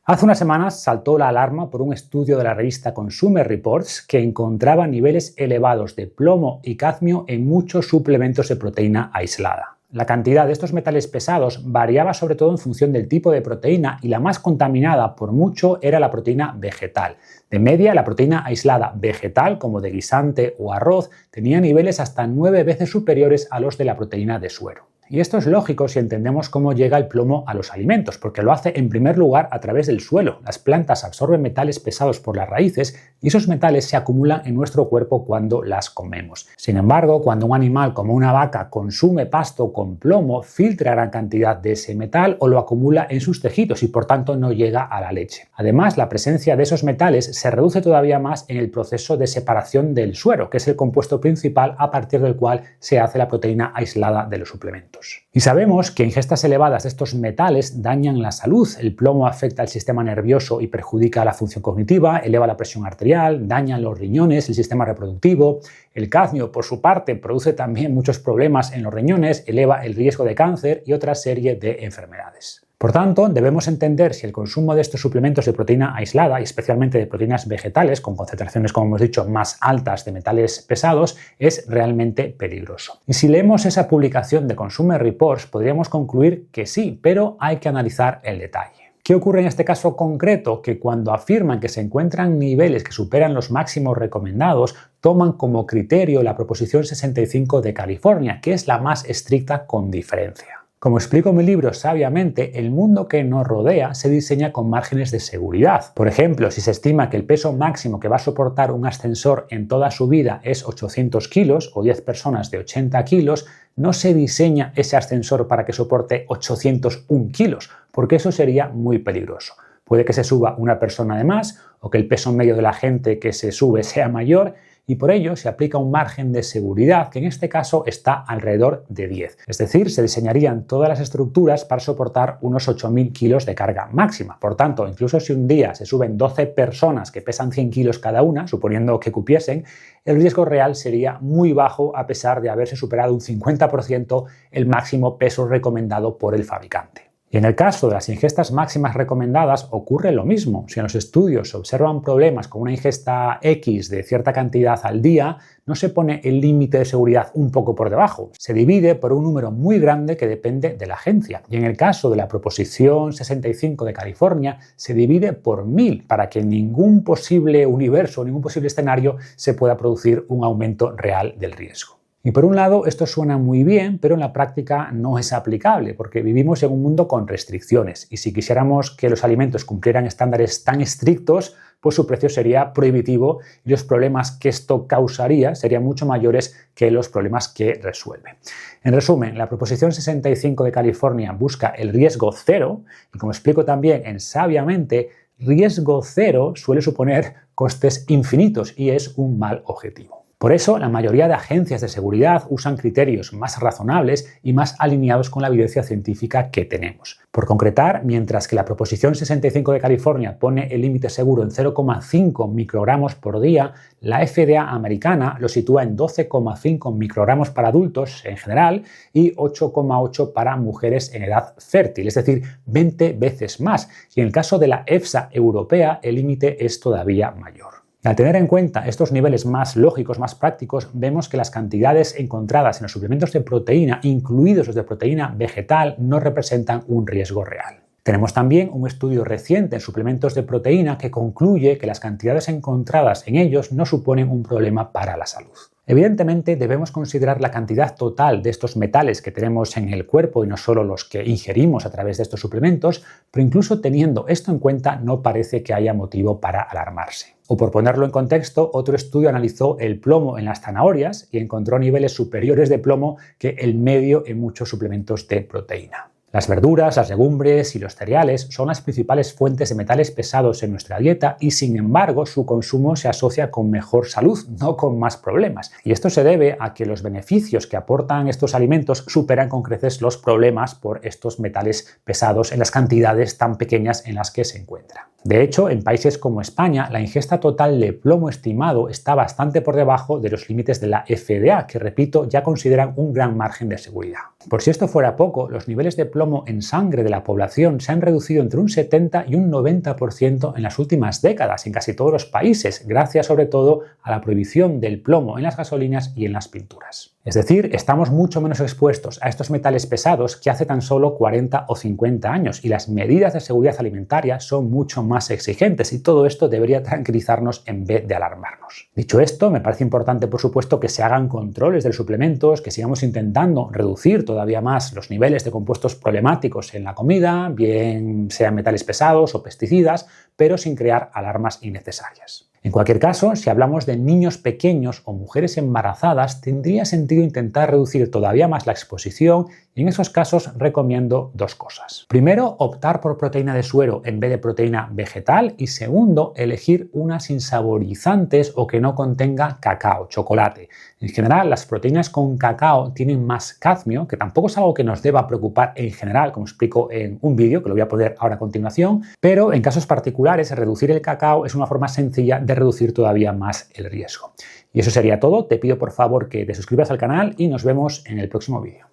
Hace unas semanas saltó la alarma por un estudio de la revista Consumer Reports que encontraba niveles elevados de plomo y cadmio en muchos suplementos de proteína aislada. La cantidad de estos metales pesados variaba sobre todo en función del tipo de proteína y la más contaminada por mucho era la proteína vegetal. De media, la proteína aislada vegetal, como de guisante o arroz, tenía niveles hasta 9 veces superiores a los de la proteína de suero. Y esto es lógico si entendemos cómo llega el plomo a los alimentos, porque lo hace en primer lugar a través del suelo. Las plantas absorben metales pesados por las raíces y esos metales se acumulan en nuestro cuerpo cuando las comemos. Sin embargo, cuando un animal como una vaca consume pasto con plomo, filtra gran cantidad de ese metal o lo acumula en sus tejidos y por tanto no llega a la leche. Además, la presencia de esos metales se reduce todavía más en el proceso de separación del suero, que es el compuesto principal a partir del cual se hace la proteína aislada de los suplementos. Y sabemos que ingestas elevadas de estos metales dañan la salud. El plomo afecta al sistema nervioso y perjudica la función cognitiva, eleva la presión arterial, daña los riñones, el sistema reproductivo. El cadmio, por su parte, produce también muchos problemas en los riñones, eleva el riesgo de cáncer y otra serie de enfermedades. Por tanto, debemos entender si el consumo de estos suplementos de proteína aislada, y especialmente de proteínas vegetales, con concentraciones, como hemos dicho, más altas de metales pesados, es realmente peligroso. Y si leemos esa publicación de Consumer Reports, podríamos concluir que sí, pero hay que analizar el detalle. ¿Qué ocurre en este caso concreto? Que cuando afirman que se encuentran niveles que superan los máximos recomendados, toman como criterio la Proposición 65 de California, que es la más estricta con diferencia. Como explico en mi libro sabiamente, el mundo que nos rodea se diseña con márgenes de seguridad. Por ejemplo, si se estima que el peso máximo que va a soportar un ascensor en toda su vida es 800 kilos o 10 personas de 80 kilos, no se diseña ese ascensor para que soporte 801 kilos, porque eso sería muy peligroso. Puede que se suba una persona de más o que el peso medio de la gente que se sube sea mayor y por ello se aplica un margen de seguridad que en este caso está alrededor de 10. Es decir, se diseñarían todas las estructuras para soportar unos 8.000 kilos de carga máxima. Por tanto, incluso si un día se suben 12 personas que pesan 100 kilos cada una, suponiendo que cupiesen, el riesgo real sería muy bajo a pesar de haberse superado un 50% el máximo peso recomendado por el fabricante. Y en el caso de las ingestas máximas recomendadas ocurre lo mismo. Si en los estudios se observan problemas con una ingesta X de cierta cantidad al día, no se pone el límite de seguridad un poco por debajo. Se divide por un número muy grande que depende de la agencia. Y en el caso de la Proposición 65 de California, se divide por 1000 para que en ningún posible universo, ningún posible escenario se pueda producir un aumento real del riesgo. Y por un lado, esto suena muy bien, pero en la práctica no es aplicable, porque vivimos en un mundo con restricciones y si quisiéramos que los alimentos cumplieran estándares tan estrictos, pues su precio sería prohibitivo y los problemas que esto causaría serían mucho mayores que los problemas que resuelve. En resumen, la Proposición 65 de California busca el riesgo cero y, como explico también en Sabiamente, riesgo cero suele suponer costes infinitos y es un mal objetivo. Por eso, la mayoría de agencias de seguridad usan criterios más razonables y más alineados con la evidencia científica que tenemos. Por concretar, mientras que la Proposición 65 de California pone el límite seguro en 0,5 microgramos por día, la FDA americana lo sitúa en 12,5 microgramos para adultos en general y 8,8 para mujeres en edad fértil, es decir, 20 veces más. Y en el caso de la EFSA europea, el límite es todavía mayor. Al tener en cuenta estos niveles más lógicos, más prácticos, vemos que las cantidades encontradas en los suplementos de proteína, incluidos los de proteína vegetal, no representan un riesgo real. Tenemos también un estudio reciente en suplementos de proteína que concluye que las cantidades encontradas en ellos no suponen un problema para la salud. Evidentemente, debemos considerar la cantidad total de estos metales que tenemos en el cuerpo y no solo los que ingerimos a través de estos suplementos, pero incluso teniendo esto en cuenta no parece que haya motivo para alarmarse. O por ponerlo en contexto, otro estudio analizó el plomo en las zanahorias y encontró niveles superiores de plomo que el medio en muchos suplementos de proteína. Las verduras, las legumbres y los cereales son las principales fuentes de metales pesados en nuestra dieta y, sin embargo, su consumo se asocia con mejor salud, no con más problemas. Y esto se debe a que los beneficios que aportan estos alimentos superan con creces los problemas por estos metales pesados en las cantidades tan pequeñas en las que se encuentran. De hecho, en países como España, la ingesta total de plomo estimado está bastante por debajo de los límites de la FDA, que, repito, ya consideran un gran margen de seguridad. Por si esto fuera poco, los niveles de plomo en sangre de la población se han reducido entre un 70 y un 90% en las últimas décadas en casi todos los países, gracias sobre todo a la prohibición del plomo en las gasolinas y en las pinturas. Es decir, estamos mucho menos expuestos a estos metales pesados que hace tan solo 40 o 50 años y las medidas de seguridad alimentaria son mucho más exigentes y todo esto debería tranquilizarnos en vez de alarmarnos. Dicho esto, me parece importante, por supuesto, que se hagan controles de suplementos, que sigamos intentando reducir todavía más los niveles de compuestos problemáticos en la comida, bien sean metales pesados o pesticidas, pero sin crear alarmas innecesarias. En cualquier caso, si hablamos de niños pequeños o mujeres embarazadas, tendría sentido intentar reducir todavía más la exposición y en esos casos recomiendo dos cosas. Primero, optar por proteína de suero en vez de proteína vegetal y segundo, elegir una sin saborizantes o que no contenga cacao, chocolate. En general, las proteínas con cacao tienen más cadmio, que tampoco es algo que nos deba preocupar en general, como explico en un vídeo que lo voy a poner ahora a continuación, pero en casos particulares reducir el cacao es una forma sencilla de reducir todavía más el riesgo. Y eso sería todo. Te pido por favor que te suscribas al canal y nos vemos en el próximo vídeo.